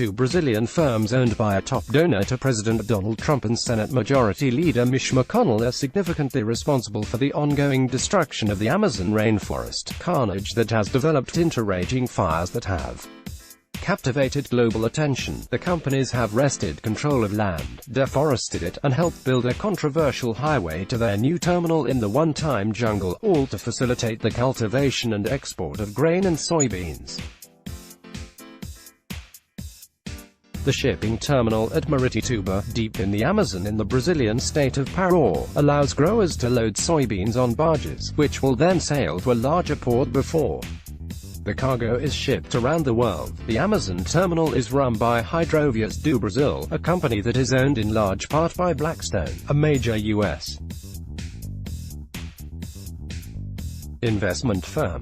two Brazilian firms owned by a top donor to President Donald Trump and Senate Majority Leader Mitch McConnell, are significantly responsible for the ongoing destruction of the Amazon rainforest, carnage that has developed into raging fires that have captivated global attention. The companies have wrested control of land, deforested it, and helped build a controversial highway to their new terminal in the one-time jungle, all to facilitate the cultivation and export of grain and soybeans. The shipping terminal at Marituba, deep in the Amazon in the Brazilian state of Pará, allows growers to load soybeans on barges, which will then sail to a larger port before the cargo is shipped around the world. The Amazon terminal is run by Hidrovias do Brasil, a company that is owned in large part by Blackstone, a major U.S. investment firm.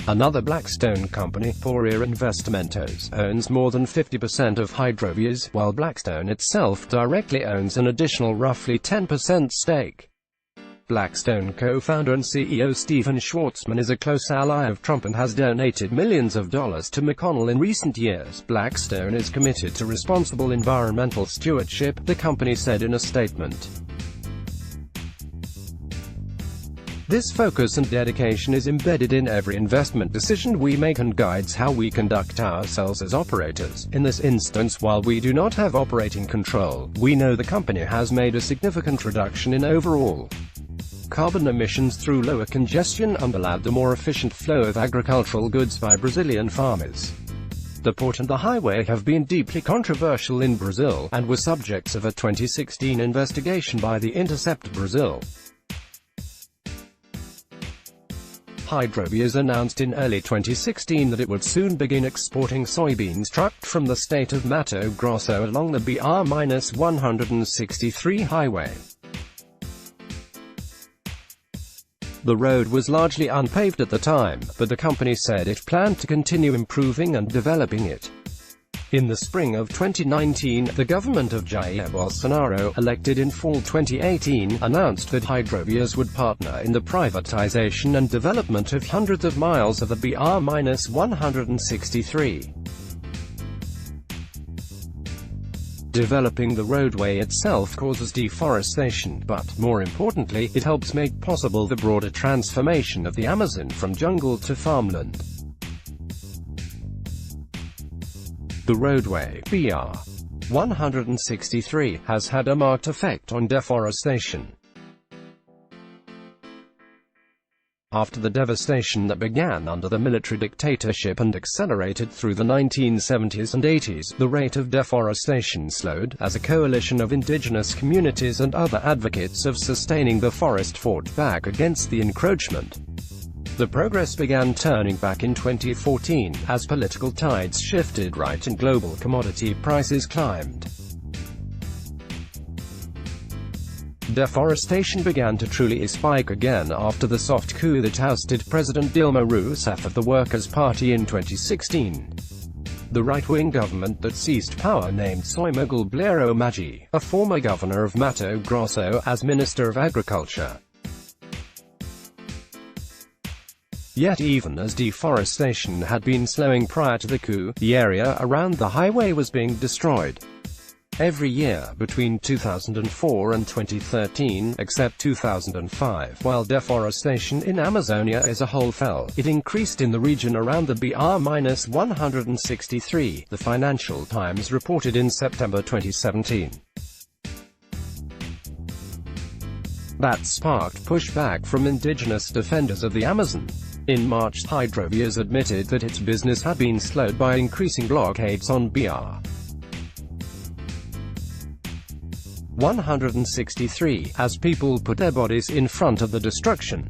Another Blackstone company, Polit Investimentos, owns more than 50% of Hidrovias, while Blackstone itself directly owns an additional roughly 10% stake. Blackstone co-founder and CEO Stephen Schwarzman is a close ally of Trump and has donated millions of dollars to McConnell in recent years. Blackstone is committed to responsible environmental stewardship, the company said in a statement. This focus and dedication is embedded in every investment decision we make and guides how we conduct ourselves as operators. In this instance, while we do not have operating control, we know the company has made a significant reduction in overall carbon emissions through lower congestion and allowed the more efficient flow of agricultural goods by Brazilian farmers. The port and the highway have been deeply controversial in Brazil, and were subjects of a 2016 investigation by The Intercept Brazil. Hidrovias announced in early 2016 that it would soon begin exporting soybeans trucked from the state of Mato Grosso along the BR-163 highway. The road was largely unpaved at the time, but the company said it planned to continue improving and developing it. In the spring of 2019, the government of Jair Bolsonaro, elected in fall 2018, announced that Hidrovias would partner in the privatization and development of hundreds of miles of the BR-163. Developing the roadway itself causes deforestation, but, more importantly, it helps make possible the broader transformation of the Amazon from jungle to farmland. The roadway, BR-163, has had a marked effect on deforestation. After the devastation that began under the military dictatorship and accelerated through the 1970s and 80s, the rate of deforestation slowed, as a coalition of indigenous communities and other advocates of sustaining the forest fought back against the encroachment. The progress began turning back in 2014, as political tides shifted right and global commodity prices climbed. Deforestation began to truly spike again after the soft coup that ousted President Dilma Rousseff of the Workers' Party in 2016. The right-wing government that seized power named Soimogul Blairo Maggi, a former governor of Mato Grosso, as Minister of Agriculture. Yet even as deforestation had been slowing prior to the coup, the area around the highway was being destroyed. Every year, between 2004 and 2013, except 2005, while deforestation in Amazonia as a whole fell, it increased in the region around the BR-163, the Financial Times reported in September 2017. That sparked pushback from indigenous defenders of the Amazon. In March, Hidrovias admitted that its business had been slowed by increasing blockades on BR-163, as people put their bodies in front of the destruction.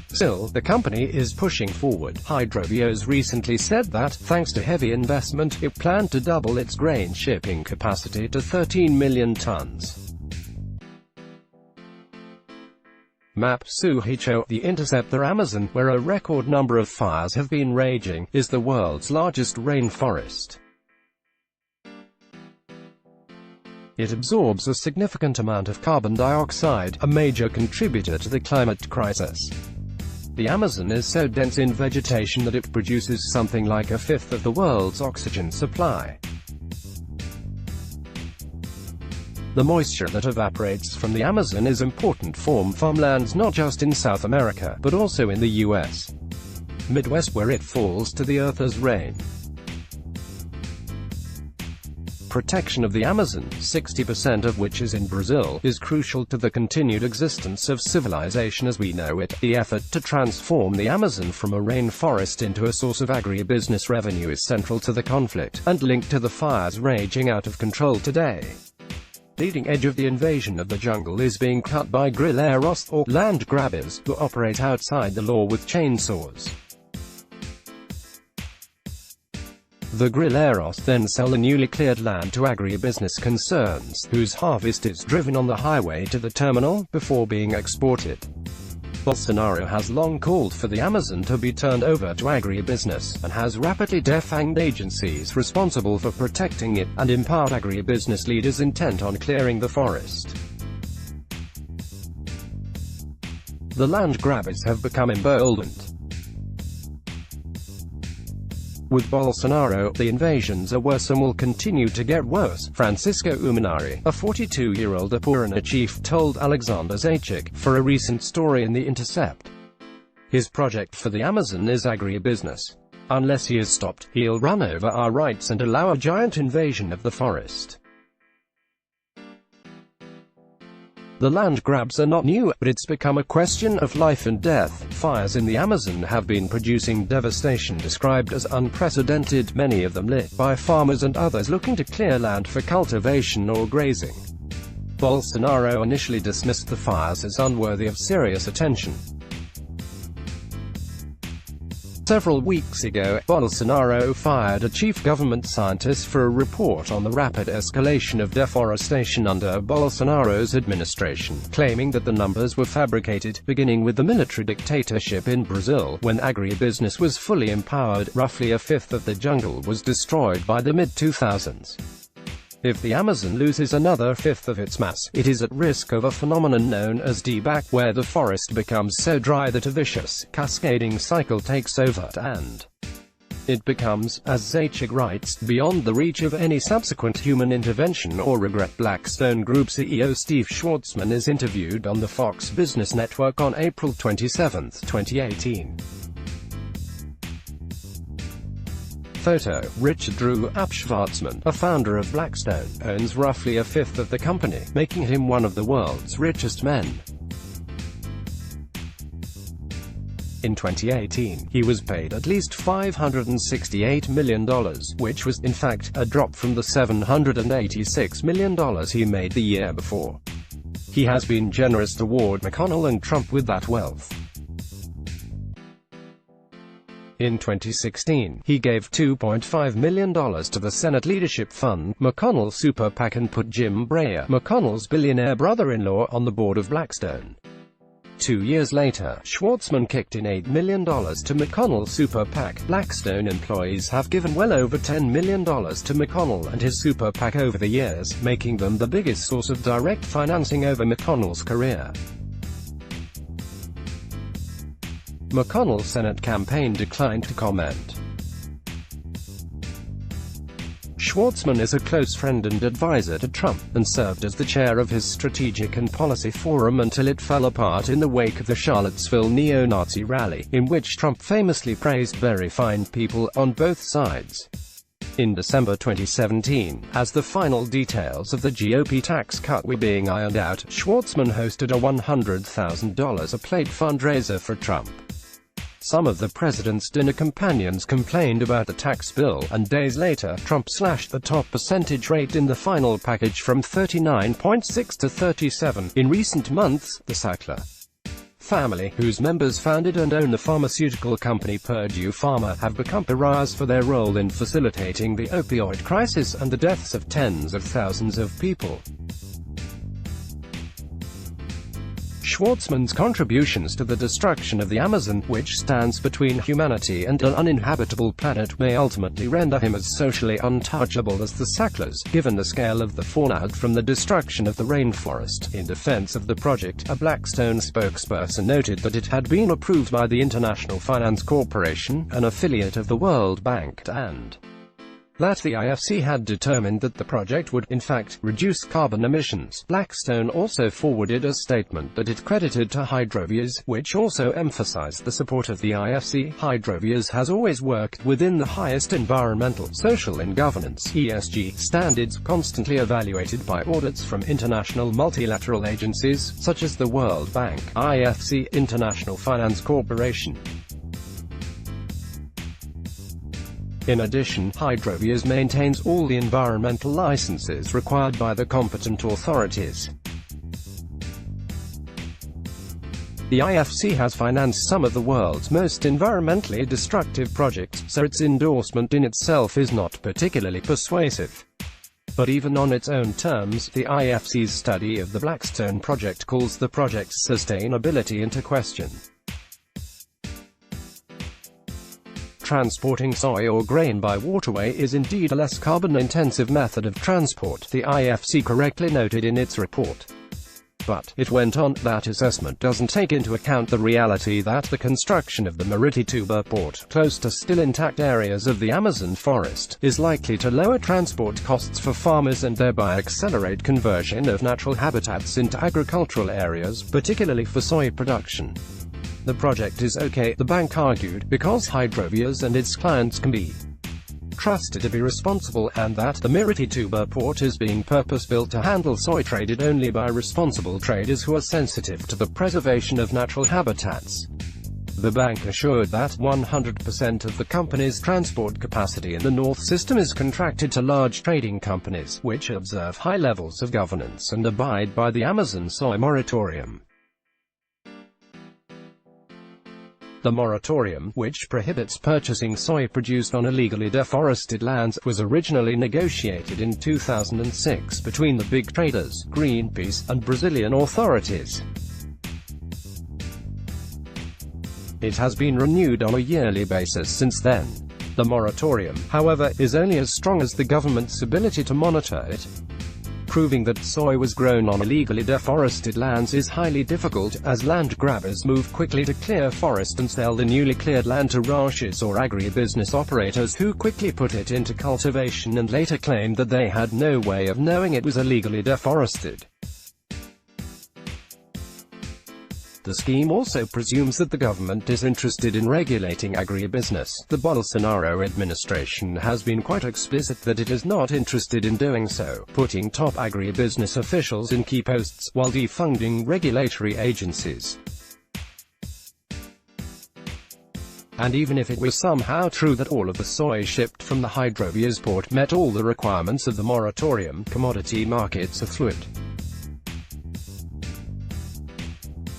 Still, the company is pushing forward. Hidrovias recently said that, thanks to heavy investment, it planned to double its grain shipping capacity to 13 million tons. Map Suhicho, The Intercept. The Amazon, where a record number of fires have been raging, is the world's largest rainforest. It absorbs a significant amount of carbon dioxide, a major contributor to the climate crisis. The Amazon is so dense in vegetation that it produces something like a fifth of the world's oxygen supply. The moisture that evaporates from the Amazon is important for farmlands not just in South America, but also in the US Midwest, where it falls to the earth as rain. Protection of the Amazon, 60% of which is in Brazil, is crucial to the continued existence of civilization as we know it. The effort to transform the Amazon from a rainforest into a source of agribusiness revenue is central to the conflict, and linked to the fires raging out of control today. Leading edge of the invasion of the jungle is being cut by guerrilleros, or land grabbers, who operate outside the law with chainsaws. The guerrilleros then sell the newly cleared land to agribusiness concerns, whose harvest is driven on the highway to the terminal, before being exported. Bolsonaro has long called for the Amazon to be turned over to agribusiness, and has rapidly defanged agencies responsible for protecting it, and empowered agribusiness leaders intent on clearing the forest. The land grabbers have become emboldened. With Bolsonaro, the invasions are worse and will continue to get worse, Francisco Umanari, a 42-year-old Apurana chief, told Alexander Zaitchik, for a recent story in The Intercept. His project for the Amazon is agribusiness. Unless he is stopped, he'll run over our rights and allow a giant invasion of the forest. The land grabs are not new, but it's become a question of life and death. Fires in the Amazon have been producing devastation described as unprecedented, many of them lit by farmers and others looking to clear land for cultivation or grazing. Bolsonaro initially dismissed the fires as unworthy of serious attention. Several weeks ago, Bolsonaro fired a chief government scientist for a report on the rapid escalation of deforestation under Bolsonaro's administration, claiming that the numbers were fabricated. Beginning with the military dictatorship in Brazil, when agribusiness was fully empowered, roughly a fifth of the jungle was destroyed by the mid-2000s. If the Amazon loses another fifth of its mass, it is at risk of a phenomenon known as dieback, where the forest becomes so dry that a vicious, cascading cycle takes over, and it becomes, as Zaitchik writes, beyond the reach of any subsequent human intervention or regret. Blackstone Group CEO Steve Schwarzman is interviewed on the Fox Business Network on April 27, 2018. Photo: Richard Drew. Schwarzman, a founder of Blackstone, owns roughly a fifth of the company, making him one of the world's richest men. In 2018, he was paid at least $568 million, which was, in fact, a drop from the $786 million he made the year before. He has been generous toward McConnell and Trump with that wealth. In 2016, he gave $2.5 million to the Senate Leadership Fund, McConnell's super PAC, and put Jim Breyer, McConnell's billionaire brother-in-law, on the board of Blackstone. 2 years later, Schwarzman kicked in $8 million to McConnell's super PAC. Blackstone employees have given well over $10 million to McConnell and his super PAC over the years, making them the biggest source of direct financing over McConnell's career. McConnell's Senate campaign declined to comment. Schwarzman is a close friend and advisor to Trump, and served as the chair of his Strategic and Policy Forum until it fell apart in the wake of the Charlottesville neo-Nazi rally, in which Trump famously praised very fine people on both sides. In December 2017, as the final details of the GOP tax cut were being ironed out, Schwarzman hosted a $100,000 a plate fundraiser for Trump. Some of the president's dinner companions complained about the tax bill, and days later, Trump slashed the top percentage rate in the final package from 39.6 to 37. In recent months, the Sackler family, whose members founded and own the pharmaceutical company Purdue Pharma, have become pariahs for their role in facilitating the opioid crisis and the deaths of tens of thousands of people. Schwartzman's contributions to the destruction of the Amazon, which stands between humanity and an uninhabitable planet, may ultimately render him as socially untouchable as the Sacklers, given the scale of the fallout from the destruction of the rainforest. In defense of the project, a Blackstone spokesperson noted that it had been approved by the International Finance Corporation, an affiliate of the World Bank, and that the IFC had determined that the project would, in fact, reduce carbon emissions. Blackstone also forwarded a statement that it credited to Hydrovias, which also emphasized the support of the IFC. Hydrovias has always worked within the highest environmental, social and governance (ESG) standards, constantly evaluated by audits from international multilateral agencies, such as the World Bank, IFC, International Finance Corporation. In addition, Hydrovias maintains all the environmental licenses required by the competent authorities. The IFC has financed some of the world's most environmentally destructive projects, so its endorsement in itself is not particularly persuasive. But even on its own terms, the IFC's study of the Blackstone project calls the project's sustainability into question. Transporting soy or grain by waterway is indeed a less carbon-intensive method of transport, the IFC correctly noted in its report. But, it went on, that assessment doesn't take into account the reality that the construction of the Miritituba port, close to still intact areas of the Amazon forest, is likely to lower transport costs for farmers and thereby accelerate conversion of natural habitats into agricultural areas, particularly for soy production. The project is okay, the bank argued, because Hydrovias and its clients can be trusted to be responsible, and that the Miritituba port is being purpose-built to handle soy traded only by responsible traders who are sensitive to the preservation of natural habitats. The bank assured that 100% of the company's transport capacity in the North System is contracted to large trading companies, which observe high levels of governance and abide by the Amazon soy moratorium. The moratorium, which prohibits purchasing soy produced on illegally deforested lands, was originally negotiated in 2006 between the big traders, Greenpeace, and Brazilian authorities. It has been renewed on a yearly basis since then. The moratorium, however, is only as strong as the government's ability to monitor it. Proving that soy was grown on illegally deforested lands is highly difficult, as land grabbers move quickly to clear forest and sell the newly cleared land to ranchers or agribusiness operators who quickly put it into cultivation and later claim that they had no way of knowing it was illegally deforested. The scheme also presumes that the government is interested in regulating agribusiness. The Bolsonaro administration has been quite explicit that it is not interested in doing so, putting top agribusiness officials in key posts, while defunding regulatory agencies. And even if it were somehow true that all of the soy shipped from the Hydrovias port met all the requirements of the moratorium, commodity markets are fluid.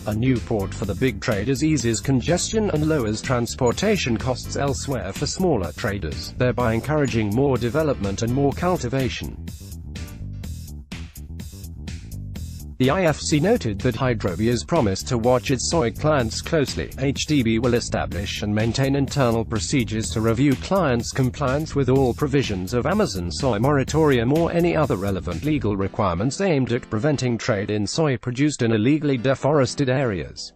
A new port for the big traders eases congestion and lowers transportation costs elsewhere for smaller traders, thereby encouraging more development and more cultivation. The IFC noted that Hydrovias promised to watch its soy clients closely. HDB will establish and maintain internal procedures to review clients' compliance with all provisions of Amazon soy moratorium or any other relevant legal requirements aimed at preventing trade in soy produced in illegally deforested areas.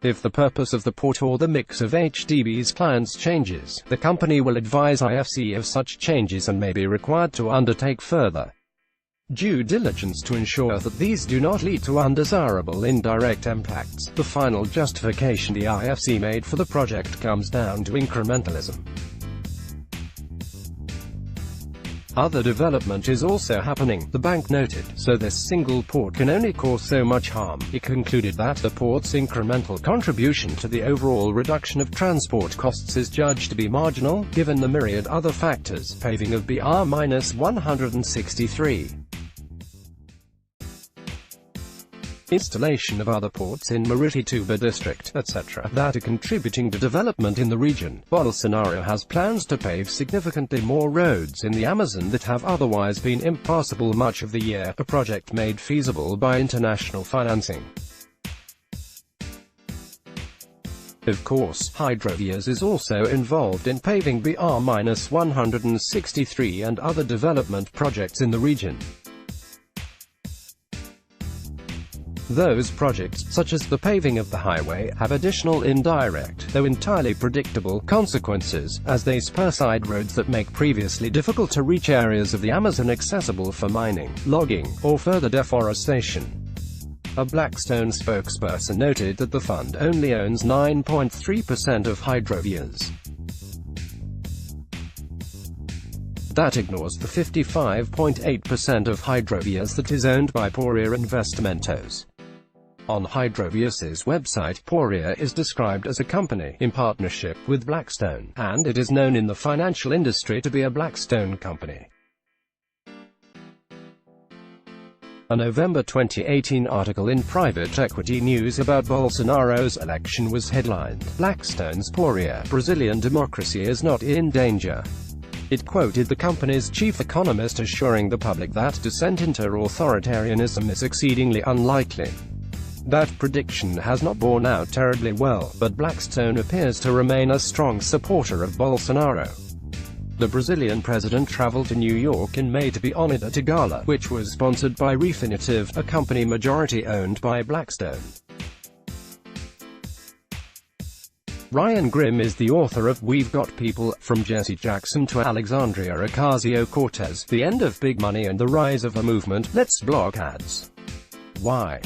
If the purpose of the port or the mix of HDB's clients changes, the company will advise IFC of such changes and may be required to undertake further due diligence to ensure that these do not lead to undesirable indirect impacts. The final justification the IFC made for the project comes down to incrementalism. Other development is also happening, the bank noted, so this single port can only cause so much harm. It concluded that the port's incremental contribution to the overall reduction of transport costs is judged to be marginal, given the myriad other factors. Paving of BR-163. Installation of other ports in Miritituba district, etc., that are contributing to development in the region. Bolsonaro has plans to pave significantly more roads in the Amazon that have otherwise been impassable much of the year, a project made feasible by international financing. Of course, Hydrovias is also involved in paving BR-163 and other development projects in the region. Those projects, such as the paving of the highway, have additional indirect, though entirely predictable, consequences, as they spur side roads that make previously difficult to reach areas of the Amazon accessible for mining, logging, or further deforestation. A Blackstone spokesperson noted that the fund only owns 9.3% of Hydrovias. That ignores the 55.8% of Hydrovias that is owned by Polit Investimentos. On Hydrovias' website, Polit is described as a company in partnership with Blackstone, and it is known in the financial industry to be a Blackstone company. A November 2018 article in Private Equity News about Bolsonaro's election was headlined, "Blackstone's Polit, Brazilian democracy is not in danger." It quoted the company's chief economist assuring the public that descent into authoritarianism is exceedingly unlikely. That prediction has not borne out terribly well, but Blackstone appears to remain a strong supporter of Bolsonaro. The Brazilian president traveled to New York in May to be honored at a gala, which was sponsored by Refinitiv, a company majority-owned by Blackstone. Ryan Grim is the author of We've Got People, From Jesse Jackson to Alexandria Ocasio-Cortez, The End of Big Money and the Rise of a Movement. Let's block ads. Why?